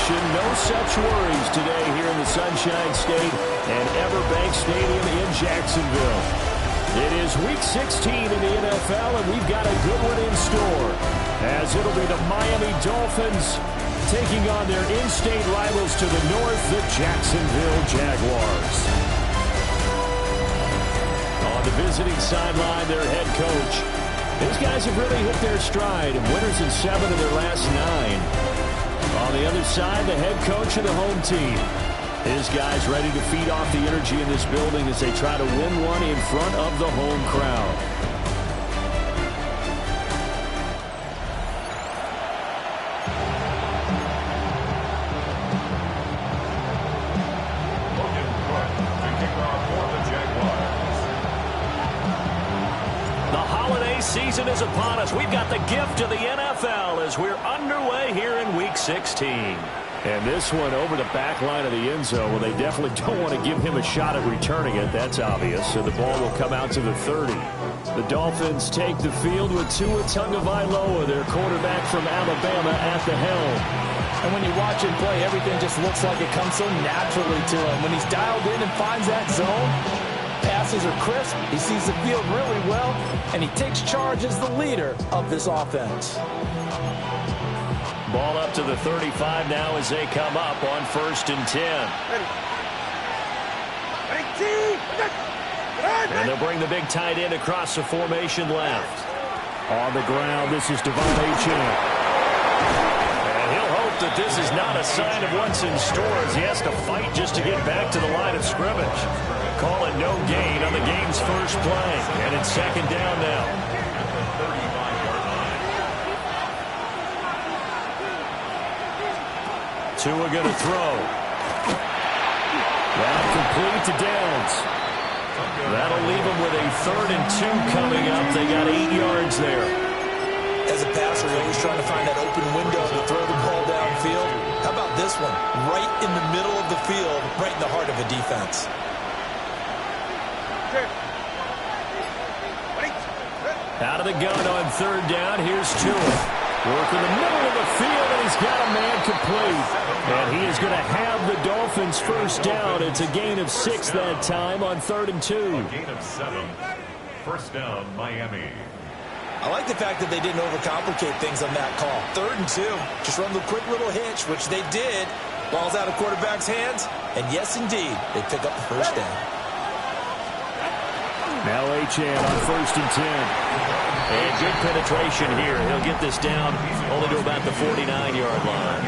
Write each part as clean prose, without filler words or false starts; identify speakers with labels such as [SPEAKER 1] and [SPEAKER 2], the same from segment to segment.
[SPEAKER 1] action. No such worries today here in the Sunshine State and Everbank Stadium in Jacksonville. It is Week 16 in the NFL, and we've got a good one in store, as it'll be the Miami Dolphins taking on their in-state rivals to the north, the Jacksonville Jaguars. On the visiting sideline, their head coach. These guys have really hit their stride, winners in 7 of their last 9. On the other side, the head coach of the home team. His guys ready to feed off the energy in this building as they try to win one in front of the home crowd. Season is upon us. We've got the gift of the NFL as we're underway here in Week 16. And this one over the back line of the end zone. Well, they definitely don't want to give him a shot at returning it. That's obvious. So the ball will come out to the 30. The Dolphins take the field with Tua Tagovailoa, their quarterback from Alabama, at the helm.
[SPEAKER 2] And when you watch him play, everything just looks like it comes so naturally to him. When he's dialed in and finds that zone, passes are crisp, he sees the field really well, and he takes charge as the leader of this offense.
[SPEAKER 1] Ball up to the 35 now as they come up on 1st and 10. And they'll bring the big tight end across the formation left. On the ground, this is Devon Achane. And he'll hope that this is not a sign of what's in store as he has to fight just to get back to the line of scrimmage. Call it no gain on the game's first play. And it's 2nd down now. Tua going to throw. That complete to Downs. That'll leave them with a 3rd and 2 coming up. They got 8 yards there.
[SPEAKER 2] As a passer, you're always trying to find that open window to throw the ball downfield. How about this one? Right in the middle of the field, right in the heart of a defense.
[SPEAKER 1] Out of the gun on 3rd down. Here's Tua. Work in the middle of the field, and he's got a man complete. And he is going to have the Dolphins first down. It's a gain of 6 that time on 3rd and 2.
[SPEAKER 3] A gain of 7. 1st down, Miami.
[SPEAKER 2] I like the fact that they didn't overcomplicate things on that call. 3rd and 2. Just run the quick little hitch, which they did. Ball's out of quarterback's hands. And yes, indeed, they pick up the first down.
[SPEAKER 1] Now Achane on 1st and 10. And good penetration here. He'll get this down only to about the 49-yard line.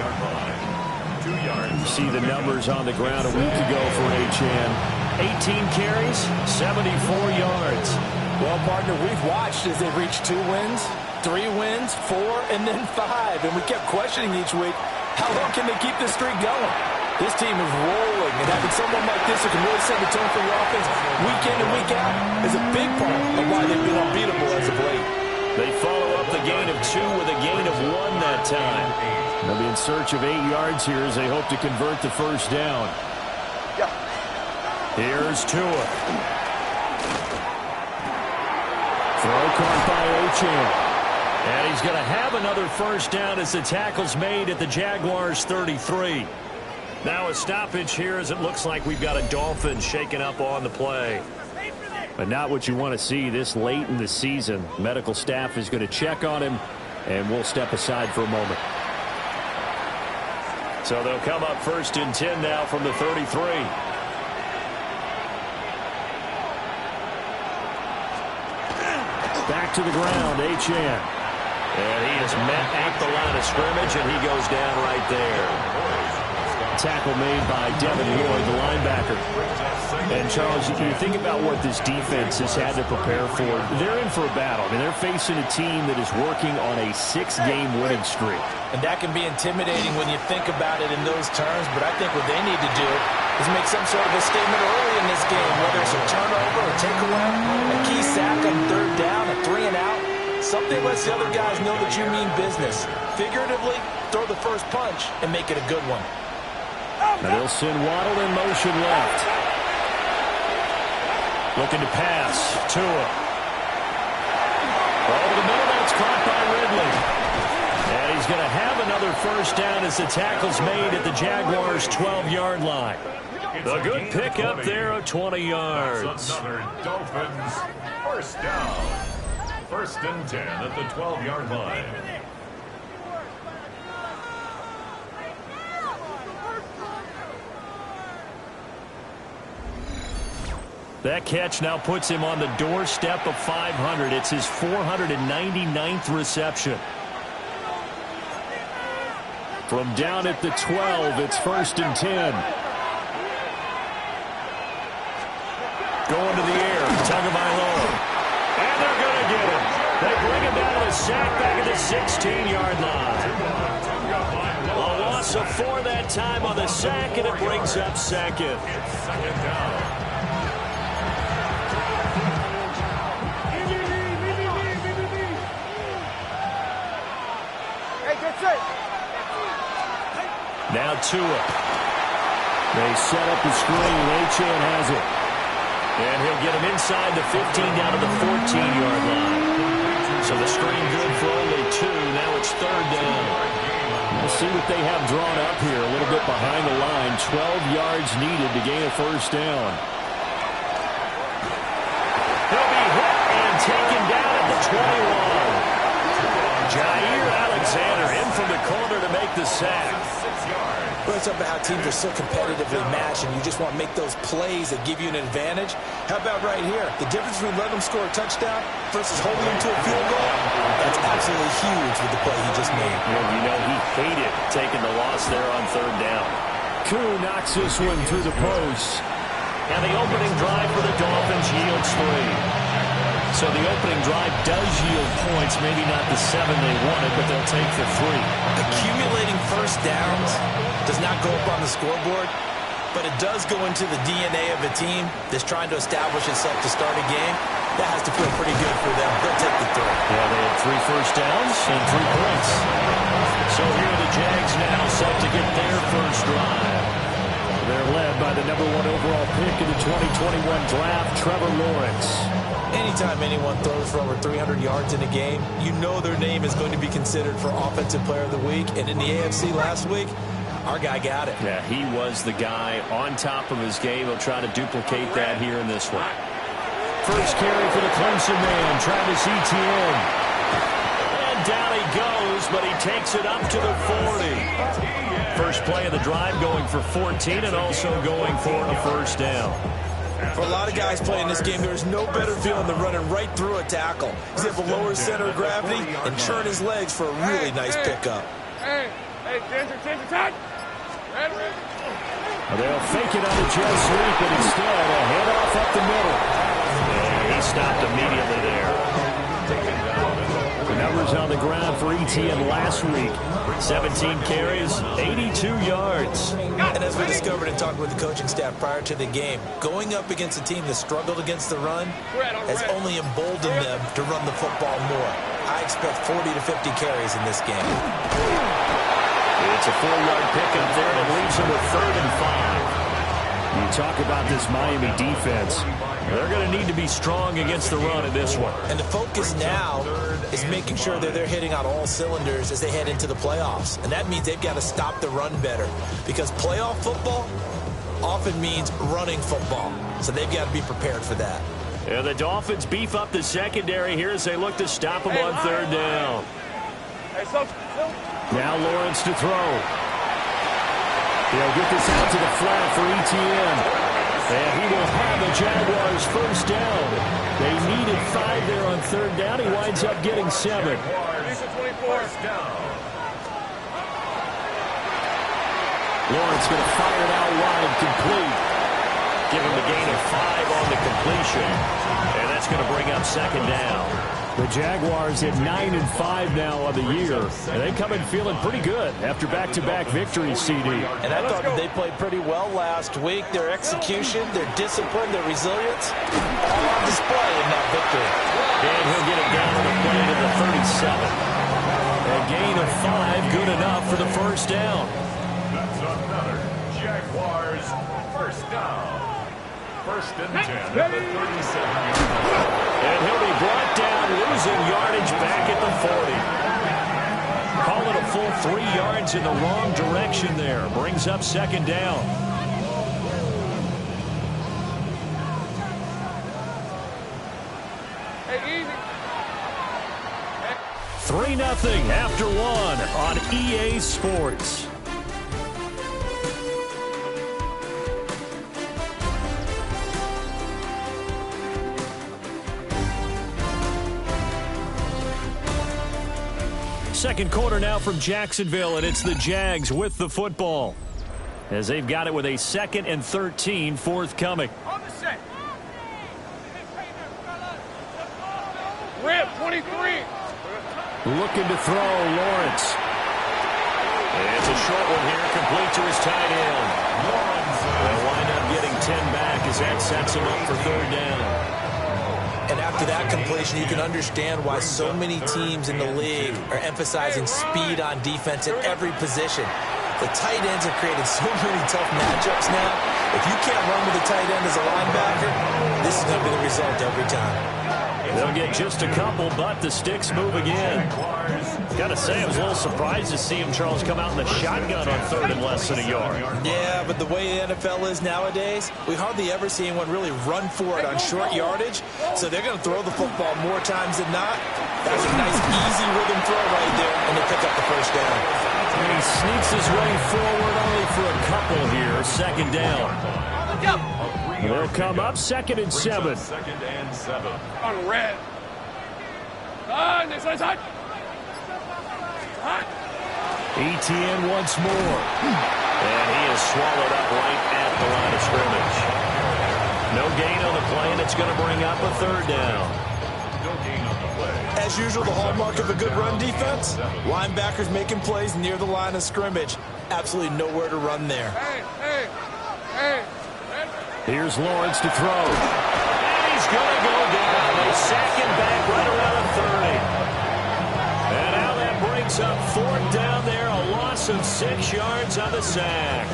[SPEAKER 3] 2 yards.
[SPEAKER 1] You see the numbers on the ground a week ago for Achane. 18 carries, 74 yards.
[SPEAKER 2] Well, partner, we've watched as they've reached 2 wins, 3 wins, 4, and then 5. And we kept questioning each week, how long can they keep this streak going? This team is rolling, and having someone like this who can really set the tone for your offense week in and week out is a big part of why they've been unbeatable as of late.
[SPEAKER 1] They follow up the gain of 2 with a gain of 1 that time. They'll be in search of 8 yards here as they hope to convert the first down. Here's Tua. Throw caught by Achane. And he's going to have another first down as the tackle's made at the Jaguars' 33. Now a stoppage here as it looks like we've got a Dolphin shaken up on the play. But not what you want to see this late in the season. Medical staff is going to check on him, and we'll step aside for a moment. So they'll come up 1st and 10 now from the 33. Back to the ground, Achane. And he is met at the line of scrimmage, and he goes down right there. Tackle made by Devin Lloyd, the linebacker. And, Charles, you think about what this defense has had to prepare for. They're in for a battle. I mean, they're facing a team that is working on a 6-game winning streak.
[SPEAKER 2] And that can be intimidating when you think about it in those terms, but I think what they need to do is make some sort of a statement early in this game, whether it's a turnover, a takeaway, a key sack on 3rd down, a 3 and out. Something lets the other guys know that you mean business. Figuratively, throw the first punch and make it a good one.
[SPEAKER 1] Now they'll send Waddle in motion left. Looking to pass. Tua. Over the middle, that's caught by Ridley. And he's going to have another first down as the tackle's made at the Jaguars' 12-yard line. A good pickup there of 20 yards.
[SPEAKER 3] That's another Dolphins first down. 1st and 10 at the 12-yard line.
[SPEAKER 1] That catch now puts him on the doorstep of 500. It's his 499th reception. From down at the 12, it's 1st and 10. Going to the air, Tagovailoa. And they're going to get him. They bring him down to the sack back at the 16-yard line. A loss of 4 that time on the sack, and it brings up 2nd.
[SPEAKER 3] It's 2nd down.
[SPEAKER 1] Now Tua. They set up the screen. Achane has it. And he'll get him inside the 15 down to the 14-yard line. So the screen good for only 2. Now it's 3rd down. We'll see what they have drawn up here. A little bit behind the line. 12 yards needed to gain a 1st down. He'll be hit and taken down at the 21. Jair Alexander in from the corner to make the sack.
[SPEAKER 2] Well, it's about how teams are so competitively matched, and you just want to make those plays that give you an advantage. How about right here? The difference between letting them score a touchdown versus holding them to a field goal, that's absolutely huge with the play he just made.
[SPEAKER 1] Well, you know, he hated taking the loss there on 3rd down. Koo knocks this one through the post. And the opening drive for the Dolphins yields 3. So the opening drive does yield points, maybe not the 7 they wanted, but they'll take the 3.
[SPEAKER 2] Accumulating 1st downs does not go up on the scoreboard, but it does go into the DNA of a team that's trying to establish itself to start a game. That has to feel pretty good for them. They'll take the 3.
[SPEAKER 1] Yeah, they had 3 first downs and 3 points. So here are the Jags now set to get their first drive. They're led by the #1 overall pick in the 2021 draft, Trevor Lawrence.
[SPEAKER 2] Anytime anyone throws for over 300 yards in a game, you know their name is going to be considered for Offensive Player of the Week. And in the AFC last week, our guy got it.
[SPEAKER 1] Yeah, he was the guy on top of his game. He'll try to duplicate that here in this one. First carry for the Clemson man, Travis Etienne. And down he goes, but he takes it up to the 40. First play of the drive going for 14 and also going for a 1st down.
[SPEAKER 2] For a lot of guys playing this game, there's no better feeling than running right through a tackle. He's able to lower his center of gravity and churn his legs for a really nice pickup.
[SPEAKER 1] They'll fake it on the jet sweep, but instead a handoff up the middle. And he stopped immediately there. The numbers on the ground for Etienne last week. 17 carries, 82 yards.
[SPEAKER 2] And as we discovered in talking with the coaching staff prior to the game, going up against a team that struggled against the run has only emboldened them to run the football more. I expect 40 to 50 carries in this game.
[SPEAKER 1] It's a 4-yard pickup there, and it leaves them with 3rd and 5. You talk about this Miami defense. They're going to need to be strong against the run in this one.
[SPEAKER 2] And the focus now is making sure that they're hitting on all cylinders as they head into the playoffs. And that means they've got to stop the run better, because playoff football often means running football. So they've got to be prepared for that.
[SPEAKER 1] And the Dolphins beef up the secondary here as they look to stop them on 3rd down. Now Lawrence to throw. They'll get this out to the flat for Etienne. And he will have the Jaguars' 1st down. They needed 5 there on 3rd down. He winds up getting 7. Lawrence going to fire it out wide, complete. Give him a gain of 5 on the completion. And that's going to bring up 2nd down. The Jaguars at 9 and 5 now on the year. And they come in feeling pretty good after back-to-back victories, CD.
[SPEAKER 2] And I thought that they played pretty well last week. Their execution, their discipline, their resilience, all on display in that victory.
[SPEAKER 1] And he'll get it down on the play to the 37. A gain of 5, good enough for the 1st down.
[SPEAKER 3] That's another Jaguars 1st down. 1st and 10 at the 37-yard line.
[SPEAKER 1] And he'll be brought down, losing yardage back at the 40. Calling a full 3 yards in the wrong direction there. Brings up second down. 3-0 after 1 on EA Sports. Second quarter now from Jacksonville, and it's the Jags with the football as they've got it with a 2nd and 13 forthcoming.
[SPEAKER 4] Rip, 23.
[SPEAKER 1] Looking to throw, Lawrence. It's a short one here, complete to his tight end. They'll wind up getting 10 back as that sets him up for 3rd down.
[SPEAKER 2] And after that completion, you can understand why so many teams in the league are emphasizing speed on defense at every position. The tight ends have created so many tough matchups now. If you can't run with the tight end as a linebacker, this is going to be the result every time.
[SPEAKER 1] They'll get just a couple, but the sticks move again. Got to say, I was a little surprised to see him, Charles, come out in the shotgun on 3rd and less than a yard.
[SPEAKER 2] Yeah, but the way the NFL is nowadays, we hardly ever see anyone really run for it on short yardage. So they're going to throw the football more times than not. That's a nice, easy rhythm throw right there, and they pick up the 1st down.
[SPEAKER 1] And he sneaks his way forward only for a couple here. 2nd down. They'll come up 2nd and 7.
[SPEAKER 3] 2nd and 7.
[SPEAKER 4] On red. Next side.
[SPEAKER 1] ETN once more. And he is swallowed up right at the line of scrimmage. No gain on the play, and it's going to bring up a 3rd down.
[SPEAKER 3] No gain on the play.
[SPEAKER 2] As usual, the hallmark of a good run defense, linebackers making plays near the line of scrimmage. Absolutely nowhere to run there.
[SPEAKER 4] Hey.
[SPEAKER 1] Here's Lawrence to throw. And he's going to go down. They sack him back right around the 30. And now that brings up 4th down there. A loss of 6 yards on the sack.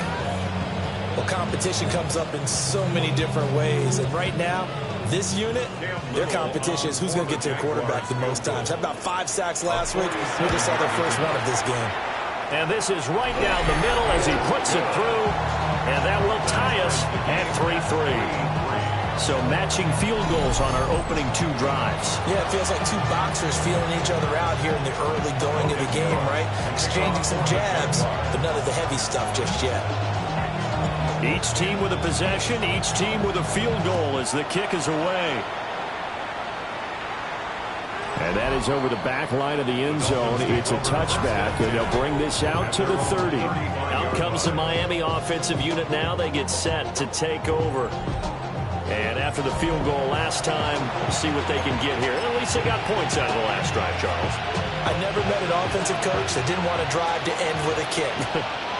[SPEAKER 2] Well, competition comes up in so many different ways. And right now, this unit, their competition is who's going to get to the quarterback the most times. How about 5 sacks last week? We just saw their first one of this game.
[SPEAKER 1] And this is right down the middle as he puts it through. And that will tie us at 3-3. So matching field goals on our opening 2 drives.
[SPEAKER 2] Yeah, it feels like 2 boxers feeling each other out here in the early going of the game, right? Exchanging some jabs, but none of the heavy stuff just yet.
[SPEAKER 1] Each team with a possession, each team with a field goal as the kick is away. And that is over the back line of the end zone. It's a touchback, and they'll bring this out to the 30. Out comes the Miami offensive unit now. They get set to take over. And after the field goal last time, we'll see what they can get here. At least they got points out of the last drive, Charles.
[SPEAKER 2] I never met an offensive coach that didn't want to drive to end with a kick.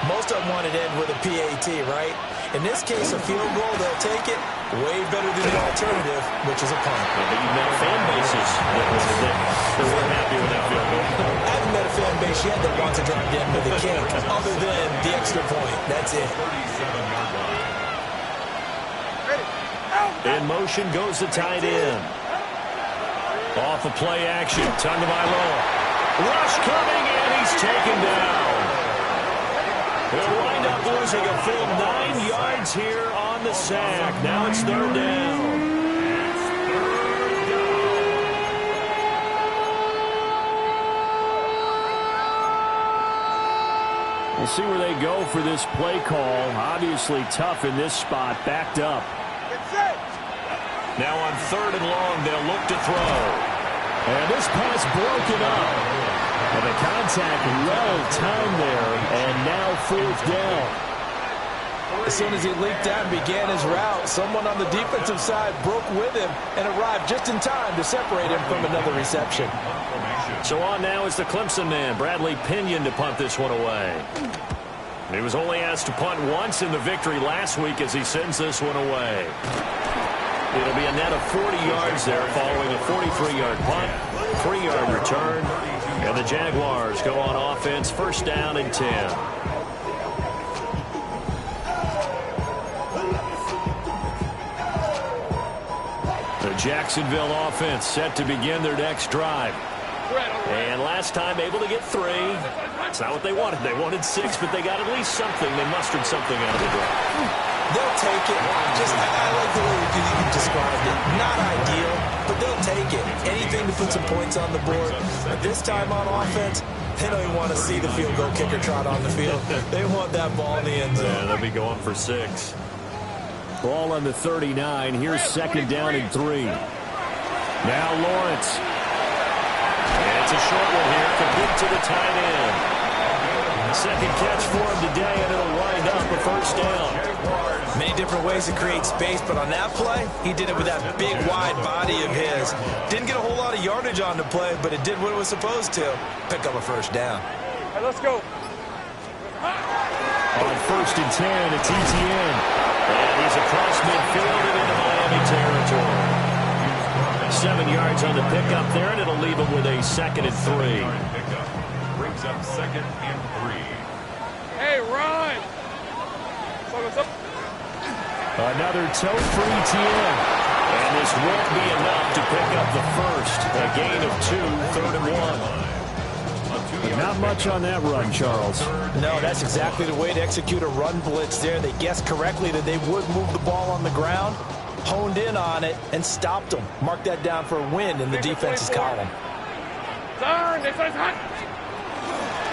[SPEAKER 2] Most of them wanted to end with a PAT, right? In this case, a field goal, they'll take it. Way better than the alternative, which is a punt.
[SPEAKER 1] But you've met fan bases that weren't happy with that field goal.
[SPEAKER 2] I haven't met a fan base yet that wants to drive to end with a kick, other than the extra point. That's it.
[SPEAKER 3] 37-yard line.
[SPEAKER 1] In motion goes the tight end. Off the play action. Tagovailoa. Rush coming, and he's taken down. He'll wind up losing a full 9 yards here on the sack. Now it's 3rd down. We'll see where they go for this play call. Obviously tough in this spot, backed up. Now on 3rd and long, they'll look to throw. And this pass broken up. And the contact well timed there, and now 4th down.
[SPEAKER 2] As soon as he leaked out and began his route, someone on the defensive side broke with him and arrived just in time to separate him from another reception.
[SPEAKER 1] So on now is the Clemson man, Bradley Pinion, to punt this one away. He was only asked to punt once in the victory last week as he sends this one away. It'll be a net of 40 yards there following a 43-yard punt, 3-yard return, and the Jaguars go on offense, 1st down and 10. The Jacksonville offense set to begin their next drive. And last time able to get 3. It's not what they wanted. They wanted 6, but they got at least something. They mustered something out of the drive.
[SPEAKER 2] They'll take it. I like the way you described it. Not ideal, but they'll take it. Anything to put some points on the board. But this time on offense, they don't even want to see the field goal kicker trot on the field. They want that ball in the end zone.
[SPEAKER 1] Yeah, they'll be going for 6. Ball on the 39. Here's second down and 3. Now Lawrence. And it's a short one here, complete to the tight end. Second catch for him today, and it'll wind up a first down.
[SPEAKER 2] Many different ways to create space, but on that play, he did it with that big, wide body of his. Didn't get a whole lot of yardage on the play, but it did what it was supposed to. Pick up a first down.
[SPEAKER 4] Hey, let's go.
[SPEAKER 1] On first and 10, it's Etienne. And he's across midfield and into Miami territory. 7 yards on the pickup there, and it'll leave him with a second and 3.
[SPEAKER 3] Brings up second and 3.
[SPEAKER 4] Hey, run.
[SPEAKER 1] Another toe for Etienne. And this won't be enough to pick up the first. A gain of 2, third and 1. Not much on that run, Charles.
[SPEAKER 2] No, that's exactly the way to execute a run blitz there. They guessed correctly that they would move the ball on the ground, honed in on it, and stopped them. Mark that down for a win in the defense's column.
[SPEAKER 4] Turn. This is hot.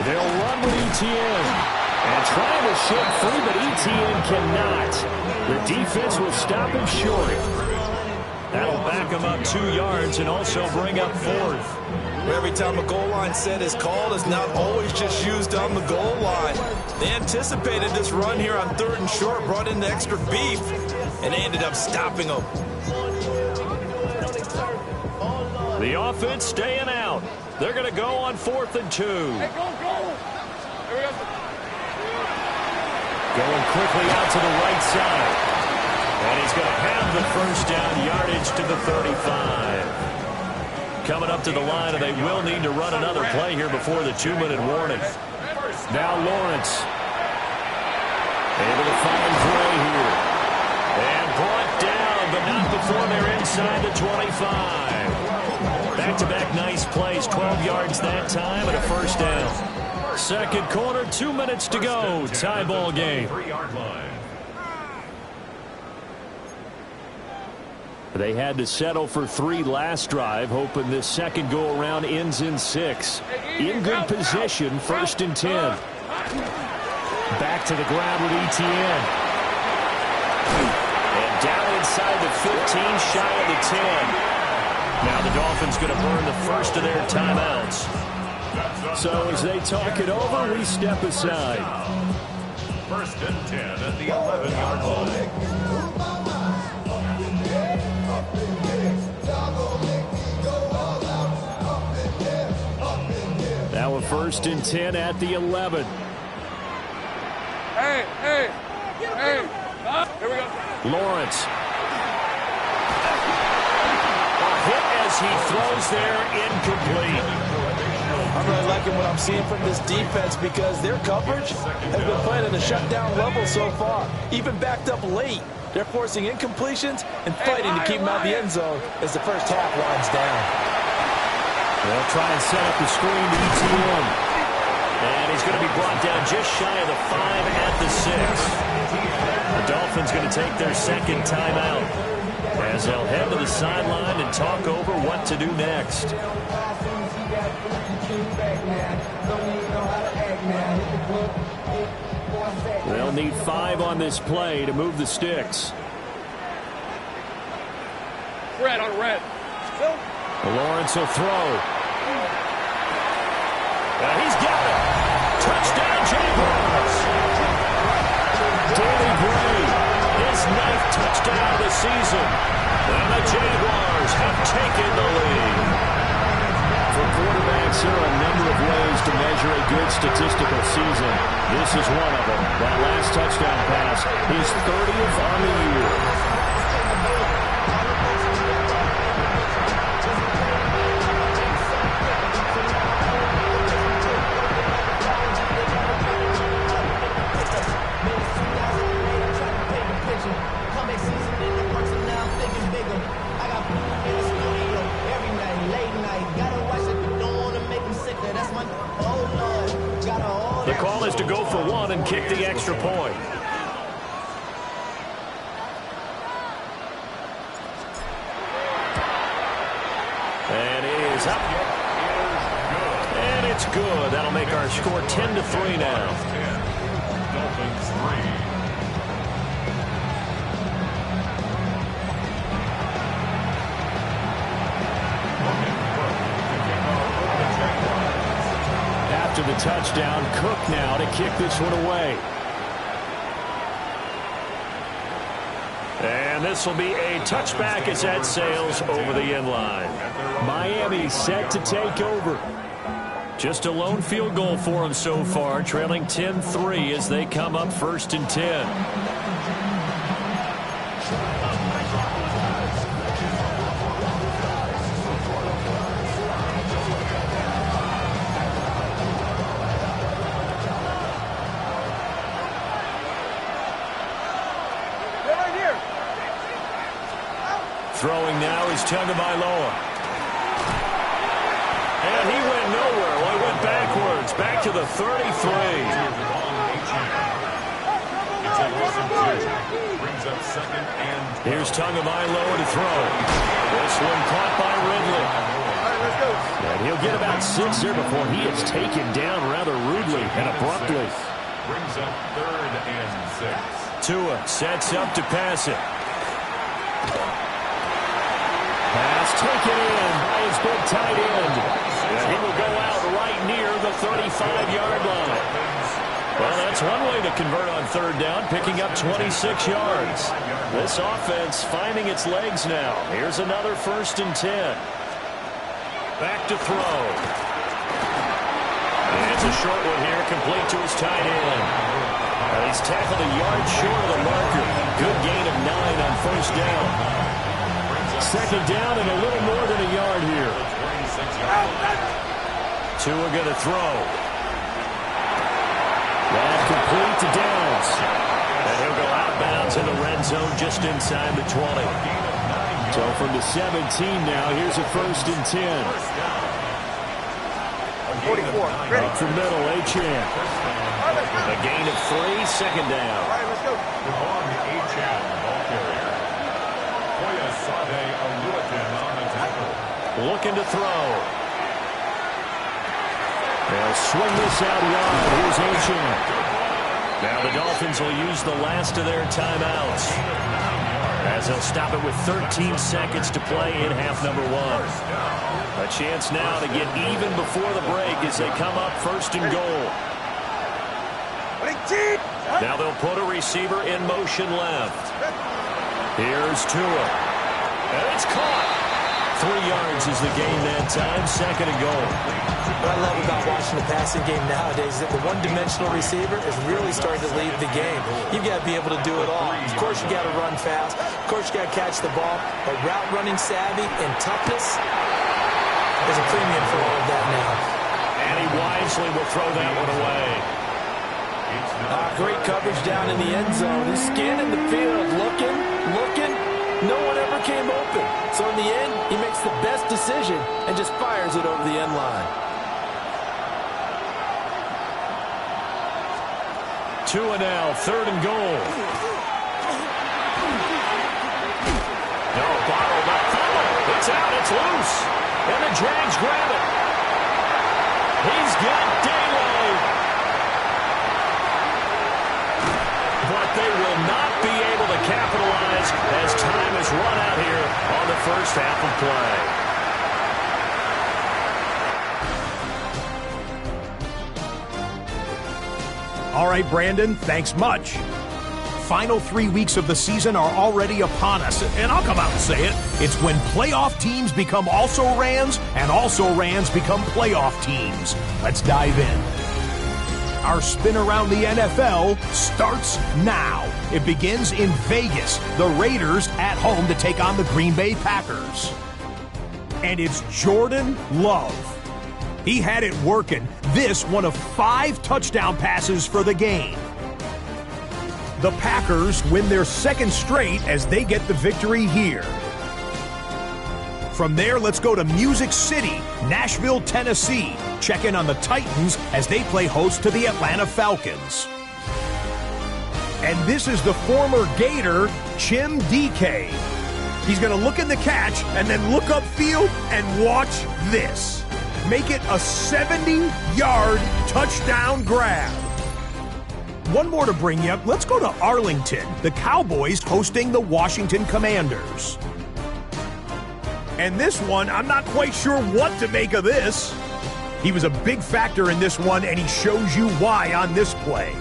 [SPEAKER 1] They'll run with Etienne. And trying to shake free, but Etienne cannot. The defense will stop him short. That'll back him up 2 yards and also bring up 4th.
[SPEAKER 2] Every time a goal line set is called, it's not always just used on the goal line. They anticipated this run here on 3rd and short, brought in the extra beef, and they ended up stopping them.
[SPEAKER 1] The offense staying out. They're going to go on 4th and 2.
[SPEAKER 4] Hey, go. Here we go.
[SPEAKER 1] Going quickly out to the right side. And he's going to have the first down, yardage to the 35. Coming up to the line, and they will need to run another play here before the 2-minute warning. Now Lawrence. Able to find Gray here. And brought down, but not before they're inside the 25. Back-to-back nice plays, 12 yards that time, and a first down. Second quarter, 2 minutes to go. Tie ball game. They had to settle for 3 last drive, hoping this second go-around ends in 6. In good position, 1st and 10. Back to the ground with Etienne. And down inside the 15, shy of the 10. Now the Dolphins going to burn the first of their timeouts. So as they talk it over, we step aside.
[SPEAKER 3] 1st and 10 at the 11-yard line.
[SPEAKER 1] Now a 1st and 10 at the 11.
[SPEAKER 4] Hey. Here we go.
[SPEAKER 1] Lawrence. A hit as he throws there, incomplete.
[SPEAKER 2] I'm really liking what I'm seeing from this defense because their coverage has been playing at a shutdown level so far. Even backed up late, they're forcing incompletions and fighting to keep them out of the end zone as the first half winds down.
[SPEAKER 1] They'll try and set up the screen to Etienne. And he's going to be brought down just shy of the 5 at the 6. The Dolphins going to take their second timeout as they'll head to the sideline and talk over what to do next. They'll need 5 on this play to move the sticks.
[SPEAKER 4] Red on red.
[SPEAKER 1] Lawrence will throw. He's got it. Touchdown, Jaguars. Danny Gray, his 9th touchdown of the season. And the Jaguars have taken the lead. For quarterbacks, there are a number of ways to measure a good statistical season. This is one of them. That last touchdown pass, his 30th on the year.
[SPEAKER 5] Got
[SPEAKER 1] The call is to go for one and kick the extra point. And it is up. And it's good. That'll make our score 10-3 now.
[SPEAKER 3] Dolphins 3.
[SPEAKER 1] After the touchdown, Cook now to kick this one away. And this will be a touchback as that sails over the end line. Miami set to take over. Just a lone field goal for them so far, trailing 10-3 as they come up 1st and 10. Throwing now is Tagovailoa. And he went nowhere. Well, he went backwards. Back to the 33.
[SPEAKER 3] Brings up 2nd and 12.
[SPEAKER 1] Here's Tagovailoa to throw. This one caught by Ridley. And he'll get about 6 here before he is taken down rather rudely and abruptly.
[SPEAKER 3] Brings up 3rd and 6.
[SPEAKER 1] Tua sets up to pass it. Pass taken in by his big tight end. And he will go out right near the 35-yard line. Well, that's one way to convert on 3rd down, picking up 26 yards. This offense finding its legs now. Here's another 1st and 10. Back to throw. And it's a short one here, complete to his tight end. And he's tackled a yard short of the marker. Good gain of 9 on 1st down. 2nd down and a little more than a yard here. Tua going to throw. That complete to Downs. And he'll go outbounds in the red zone just inside the 20. So from the 17 now, here's a 1st and 10.
[SPEAKER 5] 44. Ready.
[SPEAKER 1] Up the middle, Achane. A gain of 3, 2nd down.
[SPEAKER 5] All right, let's go.
[SPEAKER 3] Devon Achane, ball carrier. On the tackle.
[SPEAKER 1] Looking to throw. They'll swing this out wide. Here's Achane. Now the Dolphins will use the last of their timeouts, as they'll stop it with 13 seconds to play in half number 1. A chance now to get even before the break as they come up 1st and goal. Now they'll put a receiver in motion left. Here's Tua. And it's caught. 3 yards is the gain that time. 2nd and goal.
[SPEAKER 2] What I love about watching the passing game nowadays is that the one-dimensional receiver is really starting to lead the game. You've got to be able to do it all. Of course, you got to run fast. Of course, you got to catch the ball. But route running savvy and toughness, there's a premium for all of that now.
[SPEAKER 1] And he wisely will throw that one away.
[SPEAKER 2] Great coverage down in the end zone. He's scanning the field, looking. No one ever came open. So in the end, he makes the best decision and just fires it over the end line.
[SPEAKER 1] Tua now, 3rd and goal. No, bottled up. It's out, it's loose. And the Jags grab it. He's got daylight. But they will not be able to capitalize as time is run out here on the 1st half of play.
[SPEAKER 6] All right, Brandon, thanks much. Final 3 weeks of the season are already upon us, and I'll come out and say it. It's when playoff teams become also-rans, and also-rans become playoff teams. Let's dive in. Our spin around the NFL starts now. It begins in Vegas. The Raiders at home to take on the Green Bay Packers. And it's Jordan Love. He had it working. This one of 5 touchdown passes for the game. The Packers win their 2nd straight as they get the victory here. From there, let's go to Music City, Nashville, Tennessee. Check in on the Titans as they play host to the Atlanta Falcons. And this is the former Gator, Chim DK. He's going to look in the catch and then look upfield and watch this. Make it a 70-yard touchdown grab. One more to bring you up. Let's go to Arlington. The Cowboys hosting the Washington Commanders. And this one, I'm not quite sure what to make of this. He was a big factor in this one, and he shows you why on this play.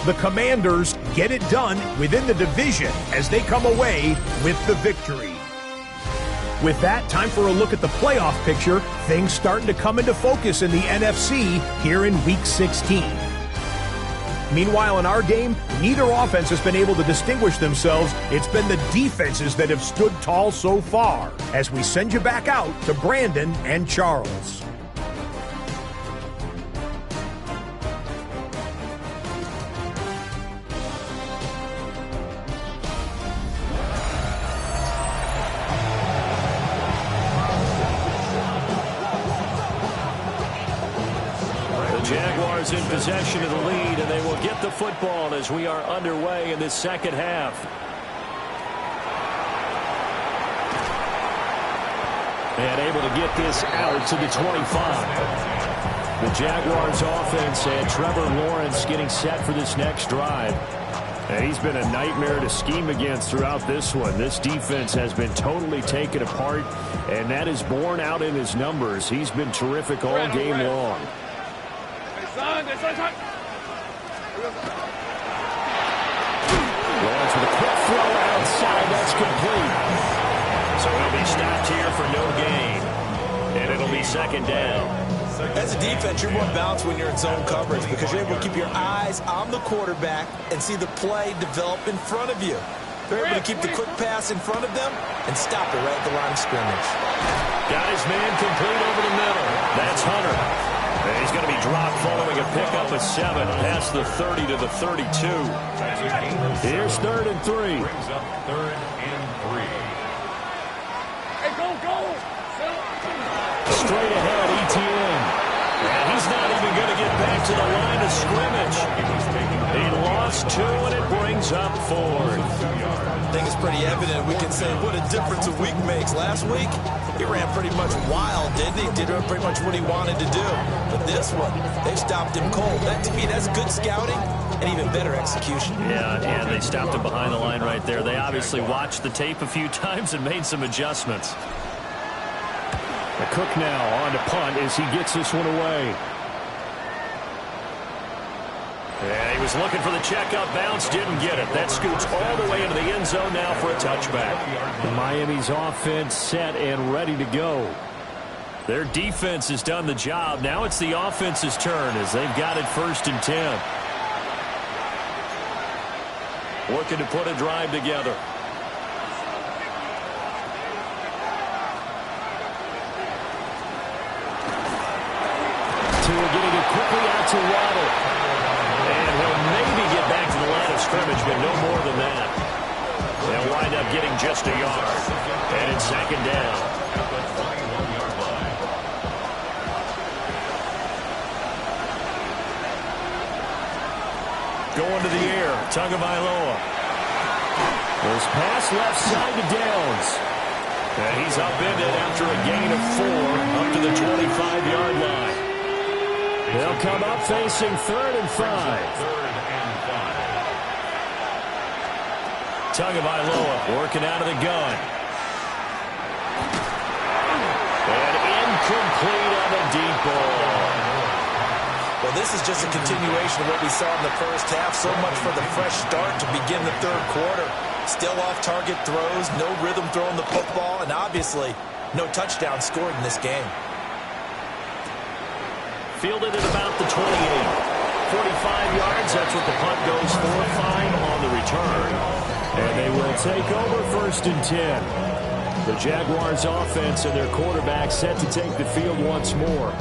[SPEAKER 6] The Commanders get it done within the division as they come away with the victory. With that, time for a look at the playoff picture. Things starting to come into focus in the NFC here in Week 16. Meanwhile, in our game, neither offense has been able to distinguish themselves. It's been the defenses that have stood tall so far. As we send you back out to Brandon and Charles.
[SPEAKER 1] Jaguars in possession of the lead, and they will get the football as we are underway in this second half. And able to get this out to the 25. The Jaguars offense and Trevor Lawrence getting set for this next drive. And he's been a nightmare to scheme against throughout this one. This defense has been totally taken apart, and that is borne out in his numbers. He's been terrific all game long. Lawrence with a quick throw outside. That's complete. So he'll be stopped here for no gain. And it'll be second down.
[SPEAKER 2] As a defense, you're more balanced when you're in zone coverage because you're able to keep your eyes on the quarterback and see the play develop in front of you. They're able to keep the quick pass in front of them and stop it right at the line of scrimmage.
[SPEAKER 1] Got his man complete over the middle. That's Hunter. And he's going to be dropped following a pickup of 7 past the 30 to the 32. Here's 3rd and 3.
[SPEAKER 3] Brings up 3rd and 3.
[SPEAKER 4] Hey, go!
[SPEAKER 1] Straight ahead, ETN. And he's not even going to get back to the line of scrimmage. He lost 2, and it brings up 4th.
[SPEAKER 2] I think it's pretty evident. We can say what a difference a week makes. Last week, he ran pretty much wild, didn't he? Did pretty much what he wanted to do. But this one, they stopped him cold. That, to me, that's good scouting and even better execution.
[SPEAKER 1] Yeah, and they stopped him behind the line right there. They obviously watched the tape a few times and made some adjustments. Cook now on to punt as he gets this one away. Yeah, he was looking for the checkup bounce, didn't get it. That scoots all the way into the end zone now for a touchback. Miami's offense set and ready to go. Their defense has done the job. Now it's the offense's turn as they've got it 1st and 10. Looking to put a drive together. Tua getting it quickly out to Waddle. And he'll maybe get back to the line of scrimmage, but no more than that. They'll wind up getting just a yard. And it's 2nd down. Going to the air, Tagovailoa. Goes pass left side to Downs. And he's upended after a gain of 4 up to the 25-yard line. They'll come up facing 3rd and 5. Tagovailoa working out of the gun. And incomplete on the deep ball.
[SPEAKER 2] Well, this is just a continuation of what we saw in the first half. So much for the fresh start to begin the 3rd quarter. Still off-target throws, no rhythm throwing the football, and obviously no touchdown scored in this game.
[SPEAKER 1] Fielded at about the 28. 45 yards, that's what the punt goes for. 5 on the return. And they will take over 1st and 10. The Jaguars offense and their quarterback set to take the field once more.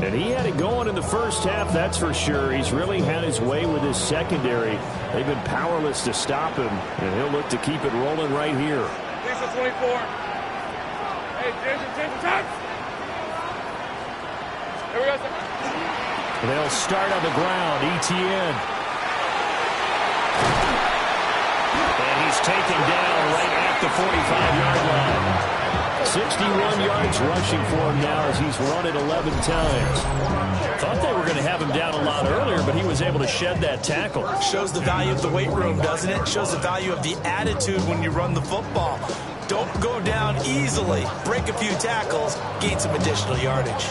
[SPEAKER 1] And he had it going in the first half, that's for sure. He's really had his way with his secondary. They've been powerless to stop him, and he'll look to keep it rolling right here.
[SPEAKER 4] Lisa 24. Hey, attention, touch. Here we go.
[SPEAKER 1] They'll start on the ground. ETN. And he's taken down right at the 45-yard line. 61 yards rushing for him now as he's run it 11 times. Thought they were going to have him down a lot earlier, but he was able to shed that tackle.
[SPEAKER 2] Shows the value of the weight room, doesn't it? Shows the value of the attitude when you run the football. Don't go down easily. Break a few tackles, gain some additional yardage.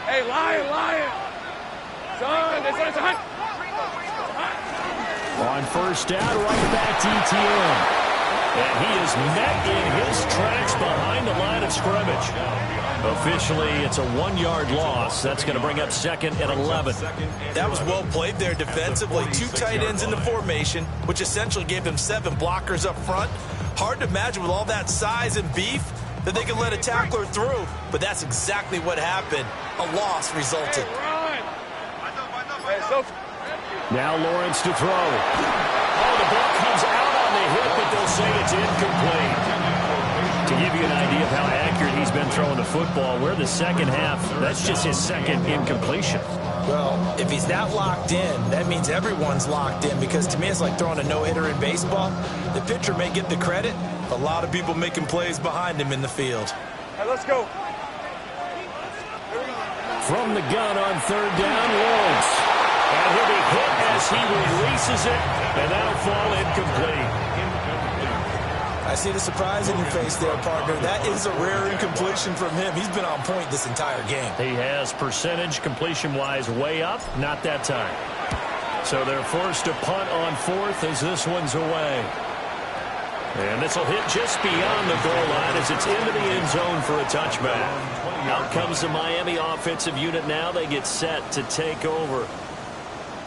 [SPEAKER 4] Hey, lion. Son, this is a hunt.
[SPEAKER 1] On first down, right back to ETN. And he is met in his tracks behind the line of scrimmage. Officially, it's a 1-yard loss. That's going to bring up 2nd and 11.
[SPEAKER 2] That was well played there defensively. 2 tight ends in the formation, which essentially gave them 7 blockers up front. Hard to imagine with all that size and beef that they could let a tackler through. But that's exactly what happened. A loss resulted.
[SPEAKER 1] Now Lawrence to throw. Oh, the ball comes out on the hit, but they'll say it's incomplete. To give you an idea of how accurate he's been throwing the football, we're the second half. That's just his 2nd incompletion.
[SPEAKER 2] Well, if he's that locked in, that means everyone's locked in, because to me it's like throwing a no-hitter in baseball. The pitcher may get the credit, a lot of people making plays behind him in the field.
[SPEAKER 4] All right, let's go.
[SPEAKER 1] From the gun on 3rd down, Lawrence. And he'll be hit as he releases it, and that'll fall incomplete.
[SPEAKER 2] I see the surprise in your face there, partner. That is a rare incompletion from him. He's been on point this entire game.
[SPEAKER 1] He has percentage completion-wise way up, not that time. So they're forced to punt on 4th as this one's away. And this will hit just beyond the goal line as it's into the end zone for a touchback. Out comes the Miami offensive unit now. They get set to take over.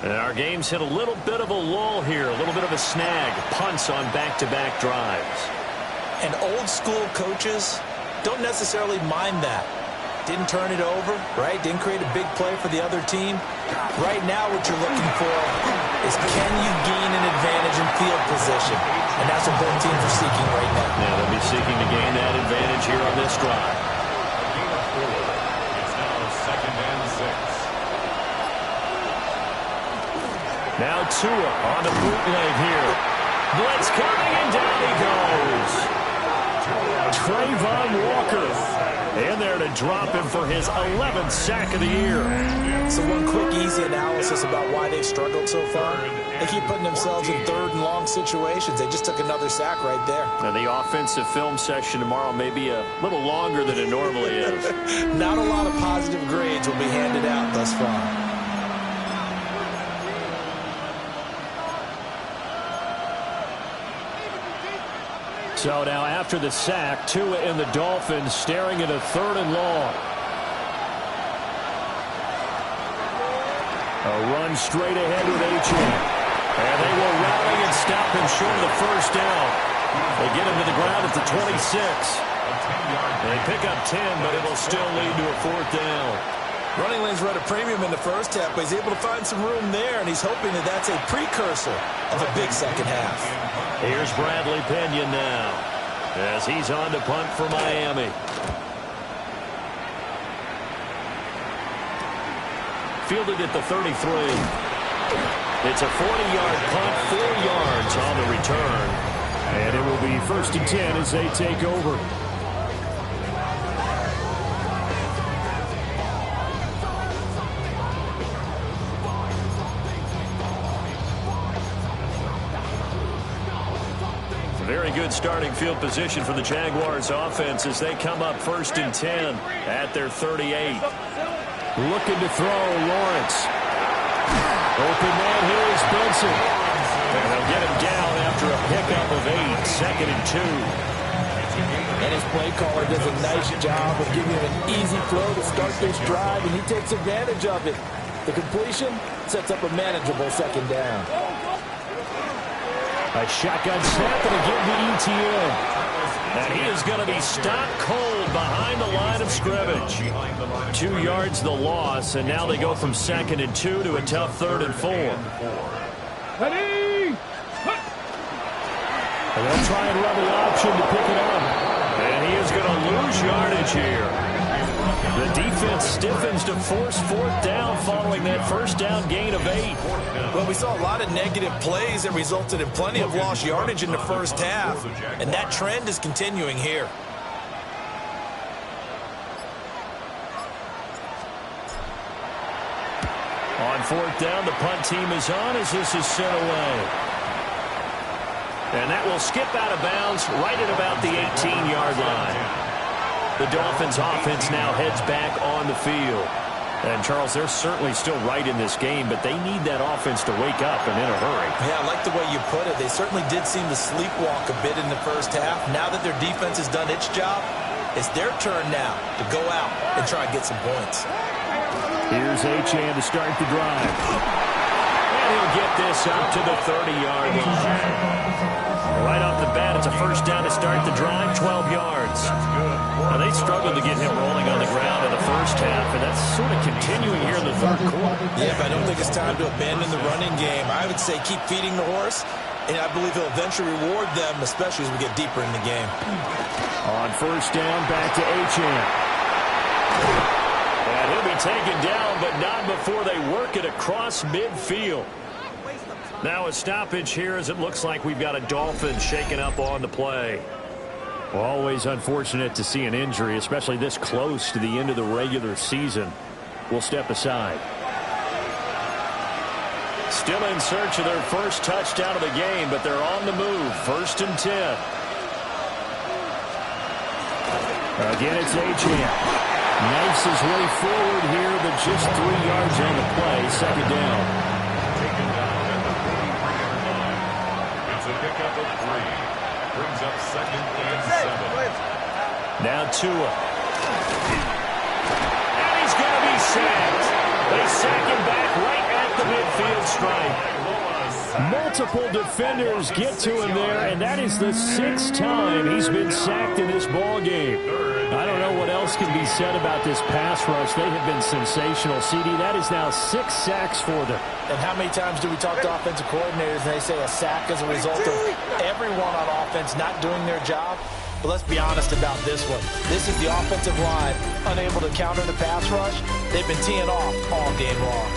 [SPEAKER 1] And our game's hit a little bit of a lull here, a little bit of a snag. Punts on back-to-back drives.
[SPEAKER 2] And old-school coaches don't necessarily mind that. Didn't turn it over, right? Didn't create a big play for the other team. Right now what you're looking for is, can you gain an advantage in field position? And that's what both teams are seeking right now.
[SPEAKER 1] Yeah, they'll be seeking to gain that advantage here on this drive.
[SPEAKER 3] It's now 2nd and 6.
[SPEAKER 1] Now Tua on the bootleg here. Blitz coming, and down he goes. Trayvon Walker in there to drop him for his 11th sack of the year.
[SPEAKER 2] So one quick, easy analysis about why they've struggled so far. They keep putting themselves in 3rd and long situations. They just took another sack right there.
[SPEAKER 1] Now the offensive film section tomorrow may be a little longer than it normally is.
[SPEAKER 2] Not a lot of positive grades will be handed out thus far.
[SPEAKER 1] So now after the sack, Tua and the Dolphins staring at a 3rd and long. A run straight ahead with H.A. And they will rally and stop him short of the 1st down. They get him to the ground at the 26. They pick up 10, but it'll still lead to a 4th down.
[SPEAKER 2] Running lanes were at a premium in the first half, but he's able to find some room there, and he's hoping that that's a precursor of a big second half.
[SPEAKER 1] Here's Bradley Pena now as he's on to punt for Miami. Fielded at the 33. It's a 40-yard punt, 4 yards on the return. And it will be 1st and 10 as they take over. Very good starting field position for the Jaguars offense as they come up 1st and 10 at their 38. Looking to throw, Lawrence. Open man here is Benson. And they'll get him down after a pickup of 8, 2nd and 2.
[SPEAKER 2] And his play caller does a nice job of giving him an easy throw to start this drive, and he takes advantage of it. The completion sets up a manageable 2nd down.
[SPEAKER 1] A shotgun snap and again to ETN. And he is going to be stopped cold behind the line of scrimmage. 2 yards the loss, and now they go from 2nd and 2 to a tough 3rd and 4.
[SPEAKER 4] Ready?
[SPEAKER 1] And they'll try and run the option to pick it up. And he is going to lose yardage here. The defense stiffens to force 4th down following that first down gain of 8.
[SPEAKER 2] Well, we saw a lot of negative plays that resulted in plenty of lost yardage in the first half, and that trend is continuing here.
[SPEAKER 1] On 4th down, the punt team is on as this is sent away. And that will skip out of bounds right at about the 18-yard line. The Dolphins offense now heads back on the field. And, Charles, they're certainly still right in this game, but they need that offense to wake up and in a hurry.
[SPEAKER 2] Yeah, I like the way you put it. They certainly did seem to sleepwalk a bit in the first half. Now that their defense has done its job, it's their turn now to go out and try and get some points.
[SPEAKER 1] Here's Achane to start the drive. And he'll get this up to the 30-yard line. Right off the bat, it's a first down to start the drive, 12 yards. Now, they struggled to get him rolling on the ground in the first half, and that's sort of continuing here in the 3rd quarter.
[SPEAKER 2] Yeah, but I don't think it's time to abandon the running game. I would say keep feeding the horse, and I believe he'll eventually reward them, especially as we get deeper in the game.
[SPEAKER 1] On first down, back to Achane. And he'll be taken down, but not before they work it across midfield. Now a stoppage here as it looks like we've got a Dolphin shaken up on the play. Always unfortunate to see an injury, especially this close to the end of the regular season. We'll step aside. Still in search of their first touchdown of the game, but they're on the move. 1st and 10. Again, it's Achane. Knifes his way forward here, but just 3 yards on the play. 2nd down.
[SPEAKER 3] Taken down at the 43-yard line. It's a pickup of 3. Brings up 2nd and 7.
[SPEAKER 1] Now Tua. And he's going to be sacked. They sack him back right at the midfield stripe. Multiple defenders get to him there, and that is the 6th time he's been sacked in this ball game. I don't know what else can be said about this pass rush. They have been sensational. CD, that is now 6 sacks for them.
[SPEAKER 2] And how many times do we talk to offensive coordinators and they say a sack is a result of everyone on offense not doing their job? But let's be honest about this one. This is the offensive line unable to counter the pass rush. They've been teeing off all game long.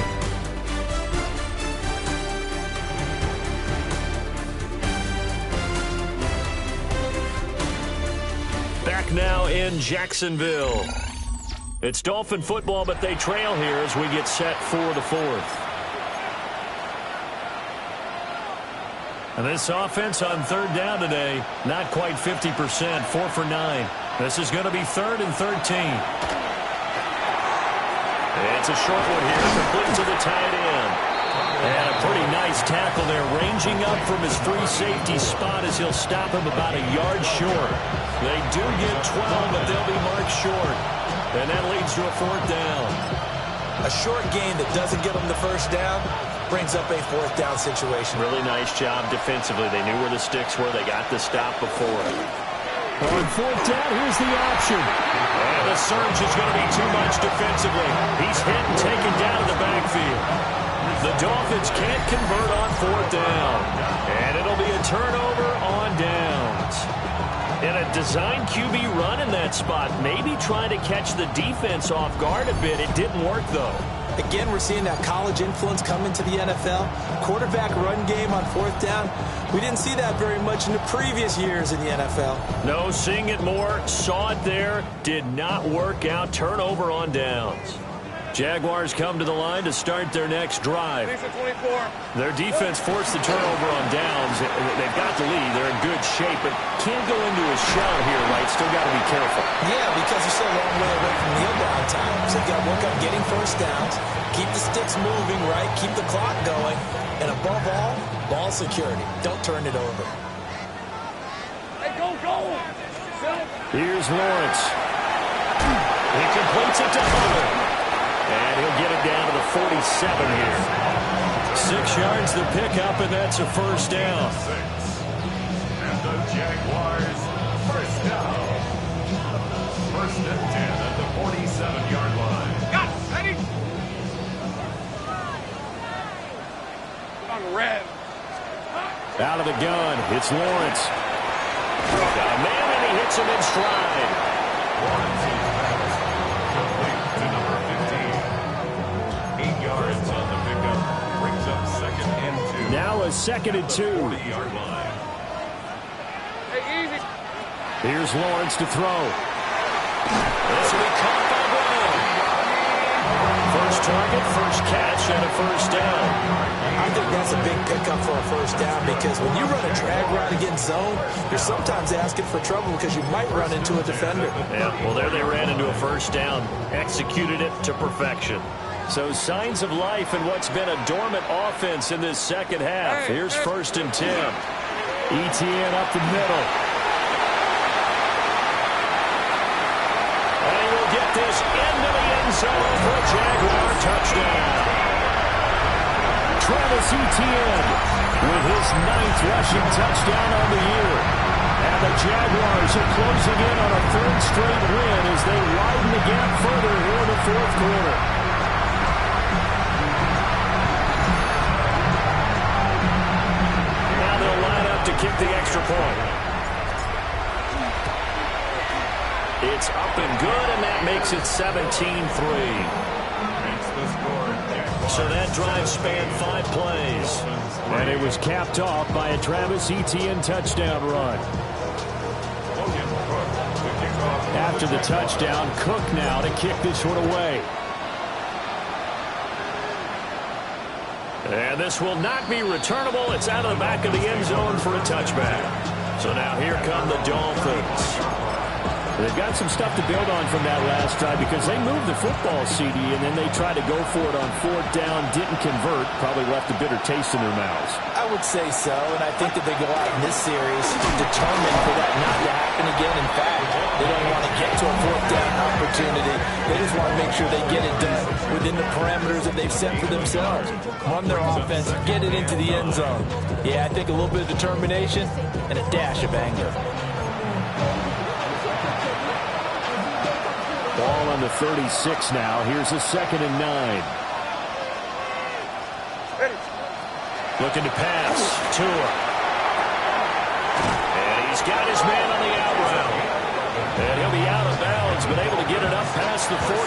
[SPEAKER 1] Back now in Jacksonville. It's Dolphin football, but they trail here as we get set for the 4th. And this offense on 3rd down today, not quite 50%, 4 for 9. This is going to be 3rd and 13. It's a short one here, complete to the tight end. And a pretty nice tackle there, ranging up from his free safety spot as he'll stop him about a yard short. They do get 12, but they'll be marked short. And that leads to a 4th down.
[SPEAKER 2] A short gain that doesn't get them the first down brings up a 4th down situation.
[SPEAKER 1] Really nice job defensively. They knew where the sticks were. They got the stop before. On 4th down, here's the option. And the surge is going to be too much defensively. He's hit and taken down in the backfield. The Dolphins can't convert on 4th down. And it'll be a turnover on downs. And a design QB run in that spot, maybe trying to catch the defense off guard a bit. It didn't work, though.
[SPEAKER 2] Again, we're seeing that college influence come into the NFL. Quarterback run game on 4th down. We didn't see that very much in the previous years in the NFL.
[SPEAKER 1] No, seeing it more, saw it there, did not work out. Turnover on downs. Jaguars come to the line to start their next drive. Their defense forced the turnover on downs. They've got the lead. They're in good shape, but can't go into a shell here, right? Still got to be careful.
[SPEAKER 2] Yeah, because you're still a long way away from kneel down time. So you got to work on getting first downs, keep the sticks moving, right? Keep the clock going. And above all, ball security. Don't turn it over.
[SPEAKER 4] Hey, go!
[SPEAKER 1] Here's Lawrence. He completes it to Hunter. And he'll get it down to the 47 here. 6 yards the pickup, and that's a first down.
[SPEAKER 3] 6. And the Jaguars first down. First
[SPEAKER 4] red.
[SPEAKER 1] Out of the gun, it's Lawrence. Got a man, and he hits him in stride.
[SPEAKER 3] Lawrence's pass complete to number 15. 8 yards on the pickup. Brings up 2nd and 2.
[SPEAKER 1] Now a 2nd and 2.
[SPEAKER 3] 40-yard line.
[SPEAKER 4] Hey, easy.
[SPEAKER 1] Here's Lawrence to throw. This will be caught by Brown. First target, first catch, and a first down.
[SPEAKER 2] I think that's a big pickup for a first down because when you run a drag route against zone, you're sometimes asking for trouble because you might run into a defender.
[SPEAKER 1] Yeah, well, there they ran into a first down. Executed it to perfection. So signs of life in what's been a dormant offense in this second half. Here's 1st and 10. ETN up the middle. And he will get this into the end zone for a Jaguar touchdown. Travis Etienne with his 9th rushing touchdown on the year. And the Jaguars are closing in on a 3rd straight win as they widen the gap further here in the 4th quarter. Now they'll line up to kick the extra point. It's up and good, and that makes it 17-3. So that drive spanned 5 plays. And it was capped off by a Travis Etienne touchdown run. After the touchdown, Cook now to kick this one away. And this will not be returnable. It's out of the back of the end zone for a touchback. So now here come the Dolphins. They've got some stuff to build on from that last drive because they moved the football, CD, and then they tried to go for it on 4th down, didn't convert, probably left a bitter taste in their mouths.
[SPEAKER 2] I would say so, and I think that they go out in this series determined for that not to happen again. In fact, they don't want to get to a 4th down opportunity. They just want to make sure they get it done within the parameters that they've set for themselves. Run their offense, get it into the end zone. Yeah, I think a little bit of determination and a dash of anger.
[SPEAKER 1] Ball on the 36 now. Here's a 2nd and 9. Looking to pass. Tua. And he's got his man on the out route. And he'll be out of bounds, but able to get it up past the 45.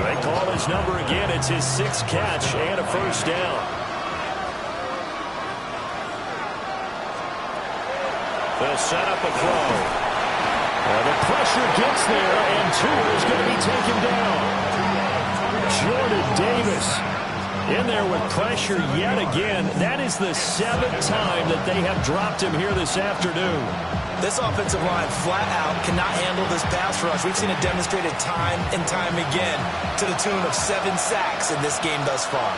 [SPEAKER 1] They call his number again. It's his 6th catch and a first down. They'll set up a throw. The pressure gets there, and Tua is going to be taken down. Jordan Davis in there with pressure yet again. That is the 7th time that they have dropped him here this afternoon.
[SPEAKER 2] This offensive line flat out cannot handle this pass rush. We've seen it demonstrated time and time again to the tune of 7 sacks in this game thus far.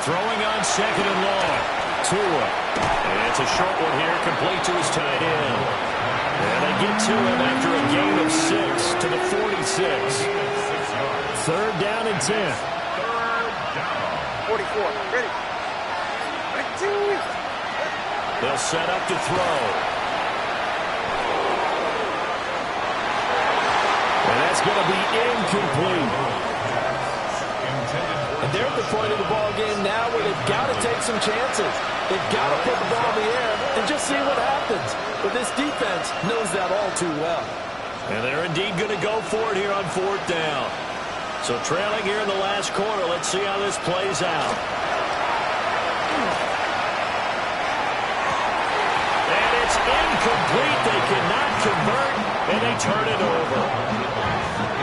[SPEAKER 1] Throwing on 2nd and long. Tua. And it's a short one here, complete to his tight end. And they get to him after a gain of 6 to the 46. 3rd down and 10.
[SPEAKER 4] 44. Ready.
[SPEAKER 1] They'll set up to throw. And that's going to be incomplete.
[SPEAKER 2] And they're at the point of the ball game now where they've got to take some chances. They've got to put the ball in the air and just see what happens. But this defense knows that all too well.
[SPEAKER 1] And they're indeed going to go for it here on 4th down. So trailing here in the last quarter. Let's see how this plays out. And it's incomplete. They cannot convert, and they turn it over.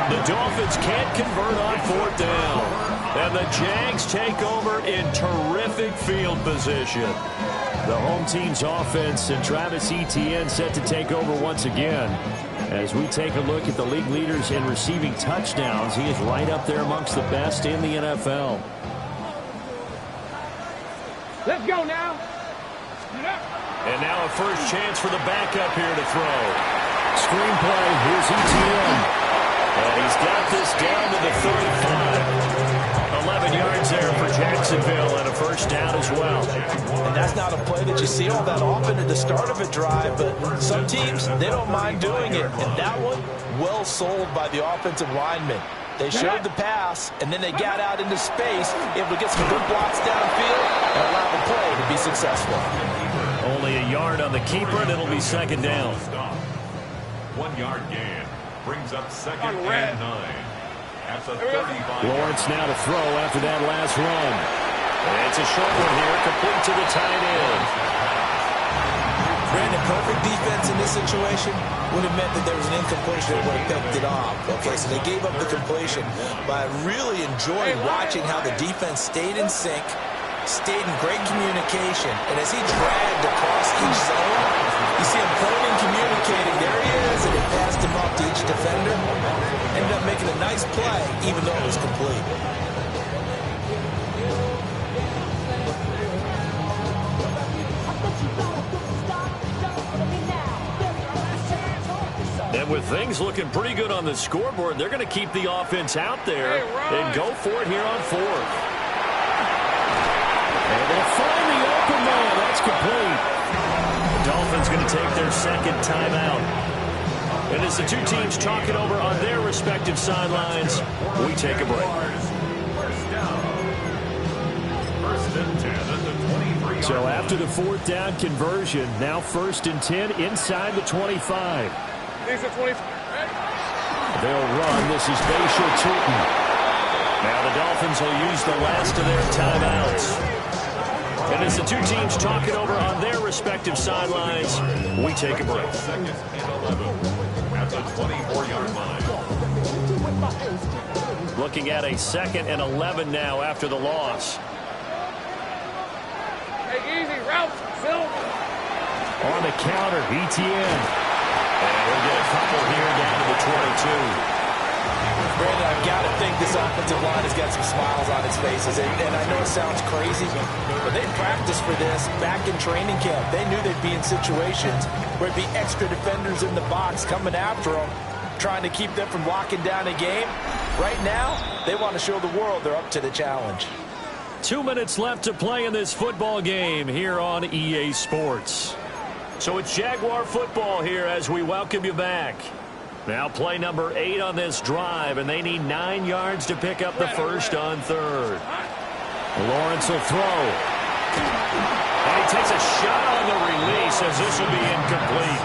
[SPEAKER 1] The Dolphins can't convert on 4th down. And the Jags take over in terrific field position. The home team's offense and Travis Etienne set to take over once again. As we take a look at the league leaders in receiving touchdowns, he is right up there amongst the best in the NFL.
[SPEAKER 4] Let's go now.
[SPEAKER 1] And now a first chance for the backup here to throw. Screenplay, here's Etienne. And he's got this down to the 35. 11 yards there for Jacksonville and a first down as well.
[SPEAKER 2] And that's not a play that you see all that often at the start of a drive, but some teams, they don't mind doing it. And that one, well sold by the offensive lineman. They showed the pass, and then they got out into space, able to get some good blocks downfield, and allow the play to be successful.
[SPEAKER 1] Only a yard on the keeper, and it'll be second down.
[SPEAKER 3] 1 yard gain brings up second and 9. At the 35.
[SPEAKER 1] Lawrence now to throw after that last run. And it's a short one here, complete to the tight end.
[SPEAKER 2] Brandon, perfect defense in this situation would have meant that there was an incompletion that would have picked it off. Okay, so they gave up the completion, but I really enjoyed watching how the defense stayed in sync, stayed in great communication, and as he dragged across each zone, you see him pointing, communicating, there he is, and it passed him off to each defender. Ended up making a nice play, even though it was complete.
[SPEAKER 1] And with things looking pretty good on the scoreboard, they're going to keep the offense out there and go for it here on 4th. And they'll find the open man. That's complete. The Dolphins going to take their second timeout. And as the two teams talk it over on their respective sidelines, we take a break. So after the 4th down conversion, now 1st and 10 inside the 25. They'll run. This is Bayshore Tootin. Now the Dolphins will use the last of their timeouts. And as the two teams talk it over on their respective sidelines, we take a break.
[SPEAKER 3] Second and 11 at the 24-yard line.
[SPEAKER 1] Looking at a 2nd and 11 now after the loss.
[SPEAKER 4] Take easy, route, Phil.
[SPEAKER 1] On the counter, ETN. And we'll get a couple here down to the 22.
[SPEAKER 2] Brandon, I've got to think this offensive line has got some smiles on its faces. And I know it sounds crazy, but they practiced for this back in training camp. They knew they'd be in situations where it'd be extra defenders in the box coming after them, trying to keep them from locking down a game. Right now, they want to show the world they're up to the challenge.
[SPEAKER 1] 2 minutes left to play in this football game here on EA Sports. So it's Jaguar football here as we welcome you back. Now play number 8 on this drive, and they need 9 yards to pick up the first on 3rd. Lawrence will throw. And he takes a shot on the release as this will be incomplete.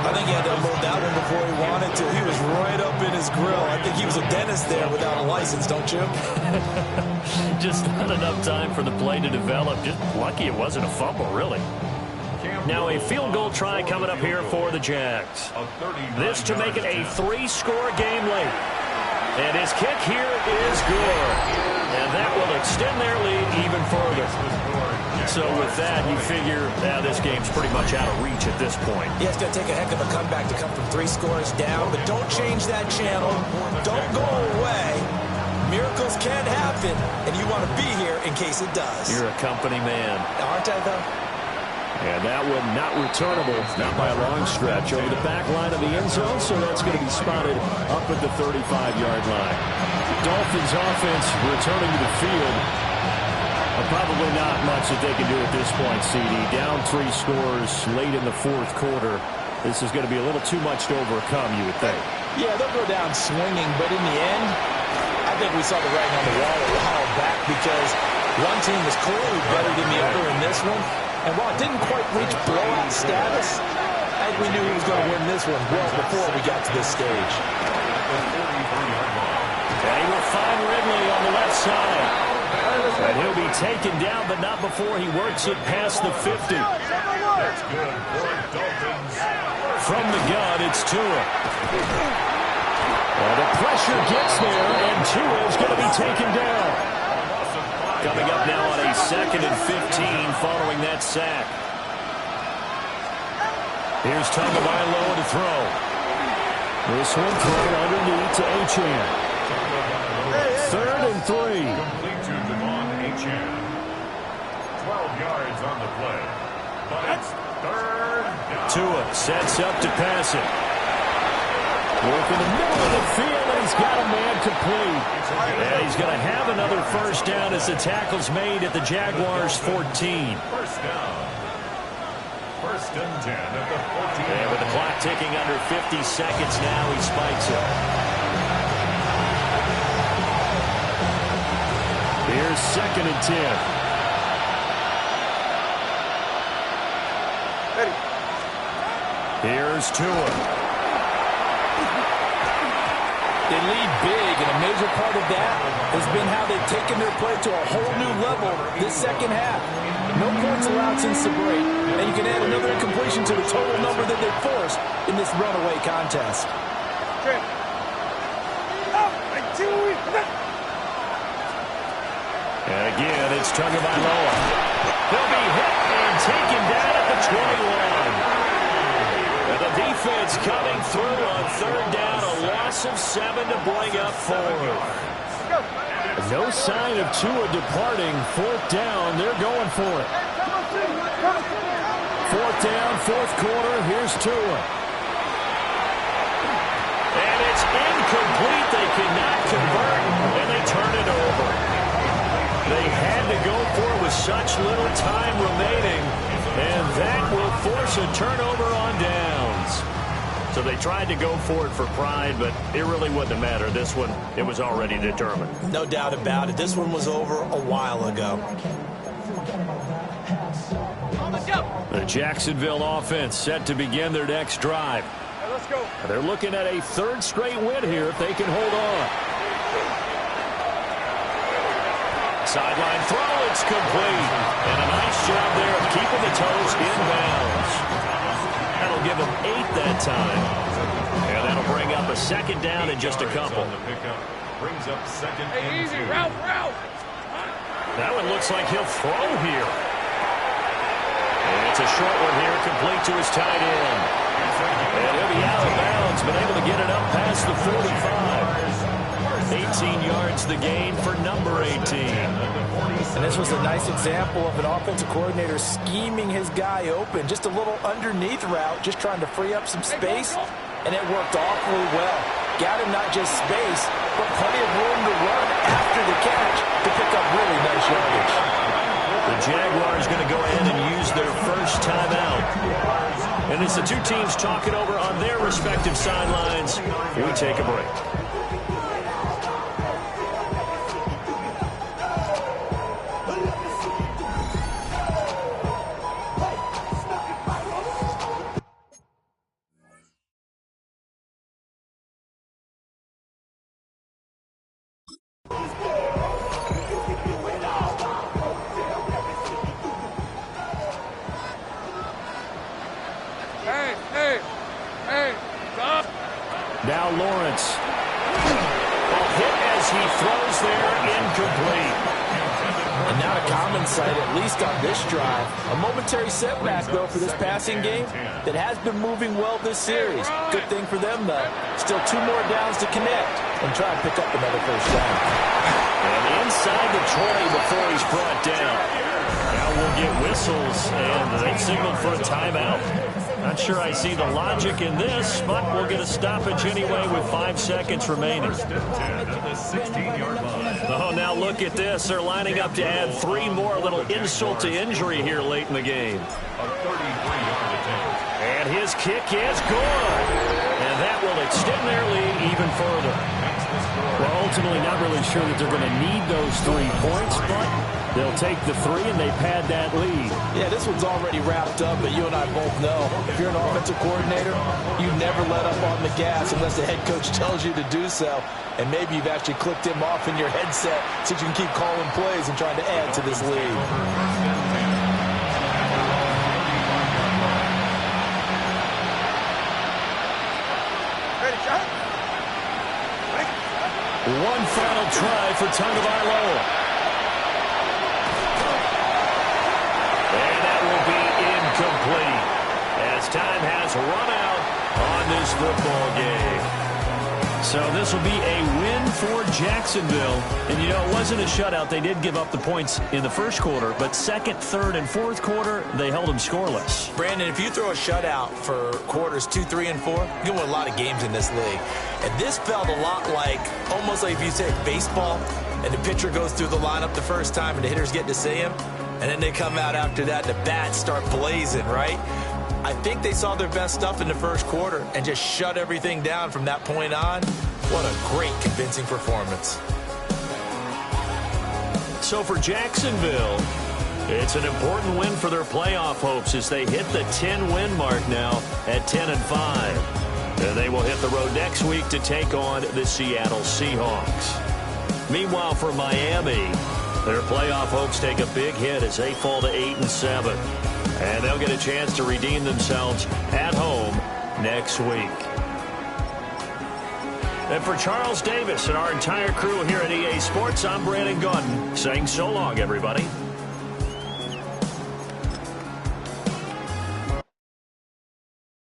[SPEAKER 2] I think he had to unload that one before he wanted to. He was right up in his grill. I think he was a dentist there without a license, don't you?
[SPEAKER 1] Just not enough time for the play to develop. Just lucky it wasn't a fumble, really. Now a field goal try coming up here for the Jags. This to make it a 3-score game late. And his kick here is good. And that will extend their lead even further. So with that, you figure now this game's pretty much out of reach at this point.
[SPEAKER 2] Yeah, it's going to take a heck of a comeback to come from 3 scores down. But don't change that channel. Don't go away. Miracles can happen. And you want to be here in case it does.
[SPEAKER 1] You're a company man.
[SPEAKER 2] Aren't I, though?
[SPEAKER 1] And that one not returnable, not by a long stretch, over the back line of the end zone, so that's going to be spotted up at the 35-yard line. Dolphins offense returning to the field. Probably not much that they can do at this point, CD. Down 3 scores late in the 4th quarter. This is going to be a little too much to overcome, you would think.
[SPEAKER 2] Yeah, they'll go down swinging, but in the end, I think we saw the writing on the wall a while back because one team was clearly better than the other in this one. And while it didn't quite reach blowout status, I think we knew he was going to win this one well before we got to this stage.
[SPEAKER 1] And he will find Ridley on the left side. And he'll be taken down, but not before he works it past the 50.
[SPEAKER 3] That's good for Dolphins.
[SPEAKER 1] From the gun, it's Tua. Well, the pressure gets there, and Tua is going to be taken down. Coming up now on a 2nd and 15 following that sack. Here's Tagovailoa to throw. This one thrown underneath to Achane. 3rd and 3.
[SPEAKER 3] Complete to Devon Achane. 12 yards on the play. But it's 3rd down.
[SPEAKER 1] Tua sets up to pass it. Work in the middle of the field, and he's got a man complete. And he's going to have another first down as the tackle's made at the Jaguars' 14.
[SPEAKER 3] First down. 1st and 10 at the 14.
[SPEAKER 1] And with the clock ticking under 50 seconds now, he spikes it. Here's 2nd and 10.
[SPEAKER 4] Ready.
[SPEAKER 1] Here's Tua.
[SPEAKER 2] They lead big, and a major part of that has been how they've taken their play to a whole new level this second half. No points allowed since the break, and you can add another incompletion to the total number that they've forced in this runaway contest.
[SPEAKER 1] And again, it's Tagovailoa. He'll be hit and taken down at the 21. And the defense coming through on 3rd down, a loss of 7 to bring up 4. No sign of Tua departing. 4th down, they're going for it. 4th down, 4th quarter, here's Tua. And it's incomplete. They cannot convert, and they turn it over. They had to go for it with such little time remaining, and that will force a turnover on downs. So they tried to go for it for pride, but it really wouldn't have mattered. This one, it was already determined.
[SPEAKER 2] No doubt about it. This one was over a while ago.
[SPEAKER 1] The Jacksonville offense set to begin their next drive.
[SPEAKER 4] Let's go.
[SPEAKER 1] They're looking at a 3rd straight win here if they can hold on. Sideline throw, it's complete. And a nice job there of keeping the toes inbounds. That'll give them 8 that time. And that'll bring up a 2nd down in just a couple.
[SPEAKER 3] Brings up 2nd and 2.
[SPEAKER 4] Easy, Ralph.
[SPEAKER 1] That one looks like he'll throw here. And it's a short one here, complete to his tight end. And he'll be out of bounds, but able to get it up past the 45. 18 yards the gain for number 18.
[SPEAKER 2] And this was a nice example of an offensive coordinator scheming his guy open. Just a little underneath route, just trying to free up some space, and it worked awfully well. Got him not just space, but plenty of room to run after the catch to pick up really nice yardage.
[SPEAKER 1] The Jaguars going to go ahead and use their first timeout. And as the two teams talk it over on their respective sidelines, we take a break. Now Lawrence. Ball hit as he throws there, incomplete.
[SPEAKER 2] And not a common sight, at least on this drive. A momentary setback, though, for this passing game that has been moving well this series. Good thing for them, though. Still 2 more downs to connect and try and pick up another first down.
[SPEAKER 1] And inside the 20 before he's brought down. Now we'll get whistles, and they signaled for a timeout. Not sure I see the logic in this, but we'll get a stoppage anyway with 5 seconds remaining. Oh, now look at this. They're lining up to add 3 more. A little insult to injury here late in the game. And his kick is good. And that will extend their lead even further. Well, ultimately not really sure that they're going to need those 3 points, but they'll take the 3 and they've had that lead.
[SPEAKER 2] Yeah, this one's already wrapped up, but you and I both know if you're an offensive coordinator, you never let up on the gas unless the head coach tells you to do so. And maybe you've actually clicked him off in your headset so you can keep calling plays and trying to add to this lead.
[SPEAKER 1] One final try for Tagovailoa. And that will be incomplete as time has run out on this football game. So this will be a win for Jacksonville. And, you know, it wasn't a shutout. They did give up the points in the first quarter, but 2nd, 3rd, and 4th quarter, they held them scoreless.
[SPEAKER 2] Brandon, if you throw a shutout for quarters 2, 3, and 4, you win a lot of games in this league. And this felt a lot like, almost like if you say baseball, and the pitcher goes through the lineup the first time and the hitters get to see him, and then they come out after that and the bats start blazing, right? I think they saw their best stuff in the first quarter and just shut everything down from that point on. What a great, convincing performance.
[SPEAKER 1] So for Jacksonville, it's an important win for their playoff hopes as they hit the 10-win mark now at 10-5. And they will hit the road next week to take on the Seattle Seahawks. Meanwhile, for Miami, their playoff hopes take a big hit as they fall to 8-7. And they'll get a chance to redeem themselves at home next week. And for Charles Davis and our entire crew here at EA Sports, I'm Brandon Gaudin saying so long, everybody.